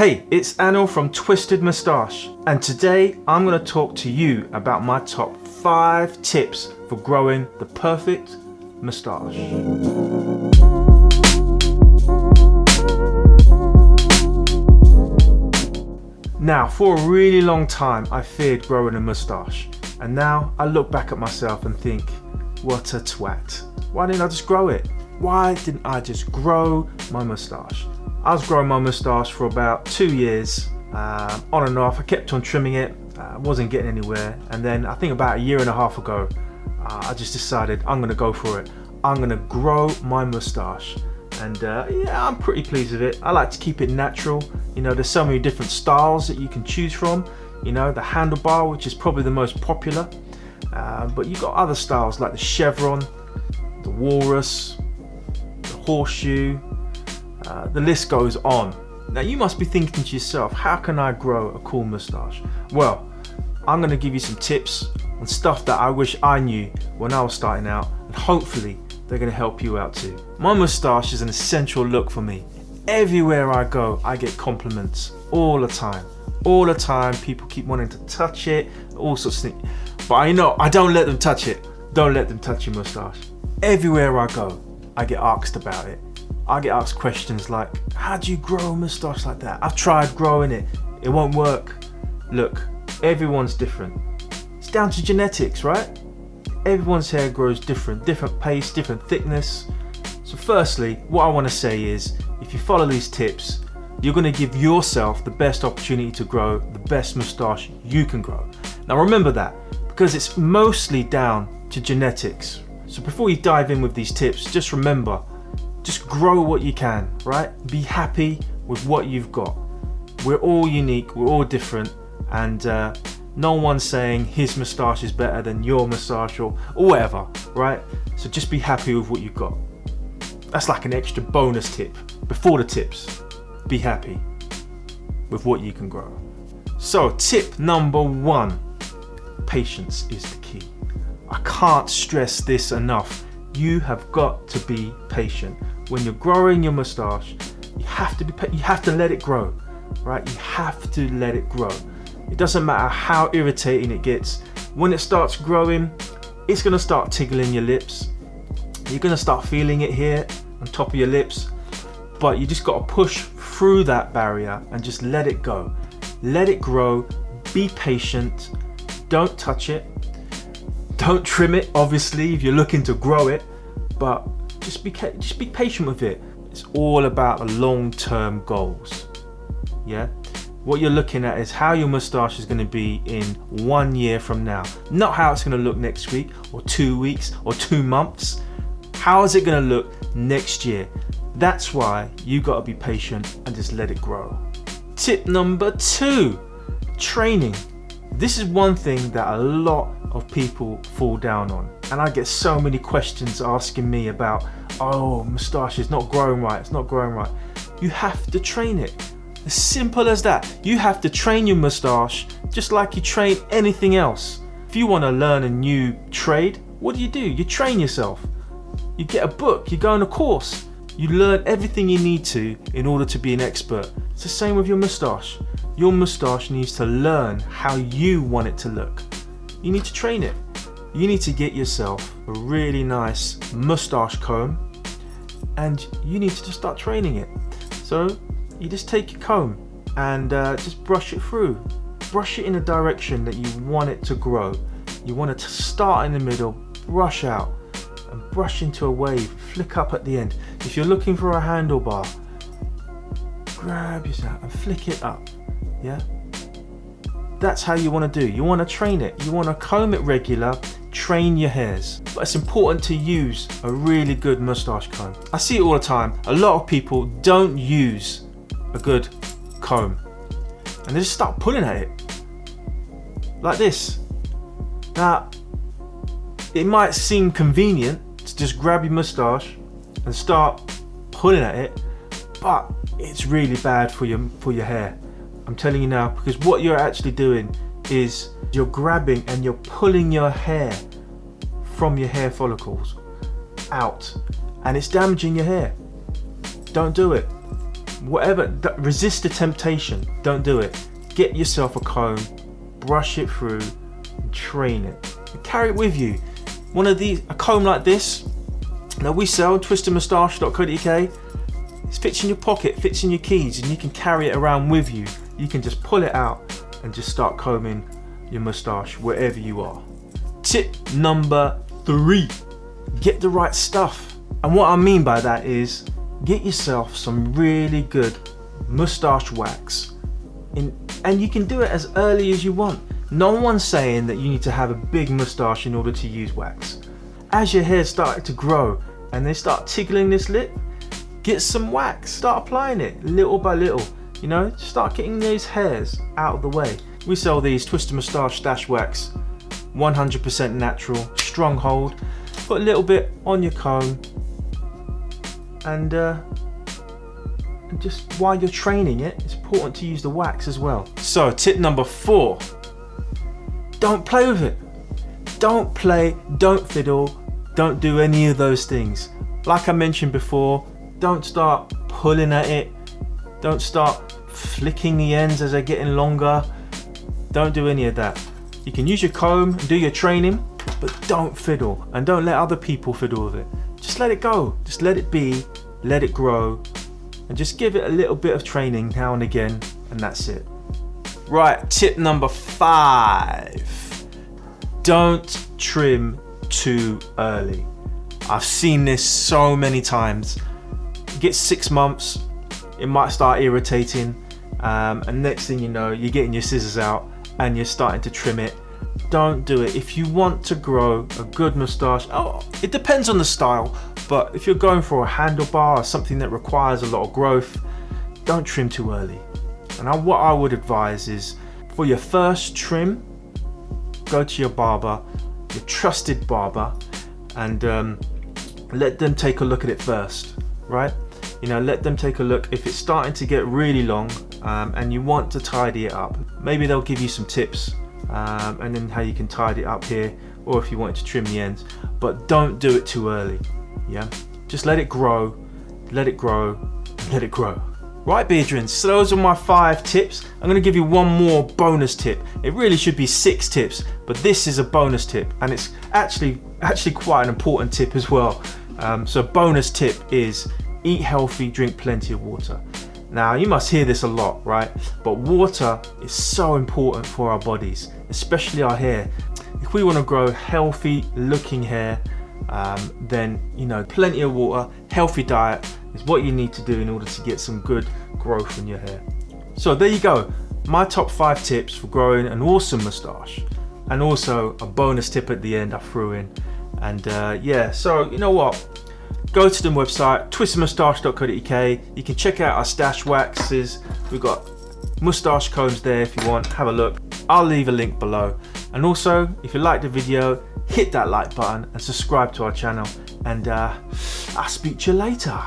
Hey, it's Anil from Twisted Moustache, and today I'm going to talk to you about my top 5 tips for growing the perfect moustache. Now, for a really long time I feared growing a moustache, and now I look back at myself and think, what a twat. Why didn't I just grow it? Why didn't I just grow my moustache? I was growing my moustache for about 2 years, on and off. I kept on trimming it, wasn't getting anywhere, and then I think about a year and a half ago, I just decided I'm gonna go for it. I'm gonna grow my moustache, and yeah, I'm pretty pleased with it. I like to keep it natural. You know, there's so many different styles that you can choose from. You know, the handlebar, which is probably the most popular, but you've got other styles like the chevron, the walrus, the horseshoe. The list goes on. Now you must be thinking to yourself, how can I grow a cool moustache? Well, I'm going to give you some tips on stuff that I wish I knew when I was starting out, and hopefully they're going to help you out too. My moustache is an essential look for me. Everywhere I go, I get compliments all the time. All the time, people keep wanting to touch it, all sorts of things. But I know, I don't let them touch it. Don't let them touch your moustache. Everywhere I go, I get asked about it. I get asked questions like, how do you grow a moustache like that? I've tried growing it, it won't work. Look, everyone's different. It's down to genetics, right? Everyone's hair grows different pace, different thickness. So firstly, what I want to say is, if you follow these tips, you're going to give yourself the best opportunity to grow the best moustache you can grow. Now remember that, because it's mostly down to genetics. So before you dive in with these tips, just remember, just grow what you can, right? Be happy with what you've got. We're all unique, we're all different, and no one's saying his moustache is better than your moustache or whatever, right? So just be happy with what you've got. That's like an extra bonus tip. Before the tips, be happy with what you can grow. So tip number 1, patience is the key. I can't stress this enough. You have got to be patient. When you're growing your moustache, you have to let it grow, right? You have to let it grow. It doesn't matter how irritating it gets. When it starts growing, it's gonna start tickling your lips. You're gonna start feeling it here on top of your lips, but you just gotta push through that barrier and just let it go. Let it grow, be patient, don't touch it. Don't trim it, obviously, if you're looking to grow it, but just be patient with it. It's all about the long-term goals. Yeah, what you're looking at is how your moustache is going to be in 1 year from now, not how it's going to look next week or 2 weeks or 2 months. How is it going to look next year? That's why you got to be patient and just let it grow. Tip number 2, training. This is one thing that a lot of people fall down on, and I get so many questions asking me about, oh, moustache is not growing right, it's not growing right. You have to train it. As simple as that. You have to train your moustache just like you train anything else. If you want to learn a new trade, what do? You train yourself. You get a book, you go on a course, you learn everything you need to in order to be an expert. It's the same with your moustache. Your moustache needs to learn how you want it to look. You need to train it. You need to get yourself a really nice moustache comb, and you need to just start training it. So you just take your comb and just brush it through. Brush it in a direction that you want it to grow. You want it to start in the middle, brush out, and brush into a wave, flick up at the end. If you're looking for a handlebar, grab yourself and flick it up. Yeah, that's how you want to do. You want to train it. You want to comb it regular, train your hairs. But it's important to use a really good moustache comb. I see it all the time. A lot of people don't use a good comb, and they just start pulling at it like this. Now, it might seem convenient to just grab your moustache and start pulling at it, but it's really bad for your hair. I'm telling you now, because what you're actually doing is you're grabbing and you're pulling your hair from your hair follicles out, and it's damaging your hair. Don't do it. whatever, resist the temptation. Don't do it. Get yourself a comb, brush it through, and train it. And carry it with you. One of these, a comb like this, now we sell twistedmoustache.co.uk. It fits in your pocket, fits in your keys, and you can carry it around with you. You can just pull it out and just start combing your moustache wherever you are. Tip number 3, get the right stuff. And what I mean by that is get yourself some really good moustache wax. And you can do it as early as you want. No one's saying that you need to have a big moustache in order to use wax. As your hair starts to grow and they start tickling this lip, get some wax, start applying it little by little. You know, start getting those hairs out of the way. We sell these Twisted Moustache Stash Wax, 100% natural, strong hold. Put a little bit on your comb, and just while you're training it, it's important to use the wax as well. So tip number 4, don't play with it. Don't play, don't fiddle, don't do any of those things. Like I mentioned before, don't start pulling at it. Don't start flicking the ends as they're getting longer. Don't do any of that. You can use your comb and do your training, but don't fiddle, and don't let other people fiddle with it. Just let it go. Just let it be, let it grow, and just give it a little bit of training now and again, and that's it. Right, tip number 5. Don't trim too early. I've seen this so many times. You get 6 months, it might start irritating, and next thing you know, you're getting your scissors out and you're starting to trim it. Don't do it. If you want to grow a good moustache, it depends on the style, but if you're going for a handlebar or something that requires a lot of growth, don't trim too early. And what I would advise is, for your first trim, go to your barber, your trusted barber, and let them take a look at it first, right? You know, let them take a look. If it's starting to get really long and you want to tidy it up, maybe they'll give you some tips and then how you can tidy it up here, or if you wanted to trim the ends. But don't do it too early. Yeah, just let it grow, let it grow, let it grow. Right, Beardrians, so those are my 5 tips. I'm going to give you one more bonus tip. It really should be 6 tips, but this is a bonus tip, and it's actually quite an important tip as well. So bonus tip is eat healthy, drink plenty of water. Now, you must hear this a lot, right? But water is so important for our bodies, especially our hair. If we want to grow healthy looking hair, then, you know, plenty of water, healthy diet is what you need to do in order to get some good growth in your hair. So there you go, my top 5 tips for growing an awesome moustache, and also a bonus tip at the end I threw in. And yeah, so you know what? Go to the website, twistedmoustache.co.uk. You can check out our stash waxes. We've got moustache combs there if you want. Have a look. I'll leave a link below. And also, if you like the video, hit that like button and subscribe to our channel. And I'll speak to you later.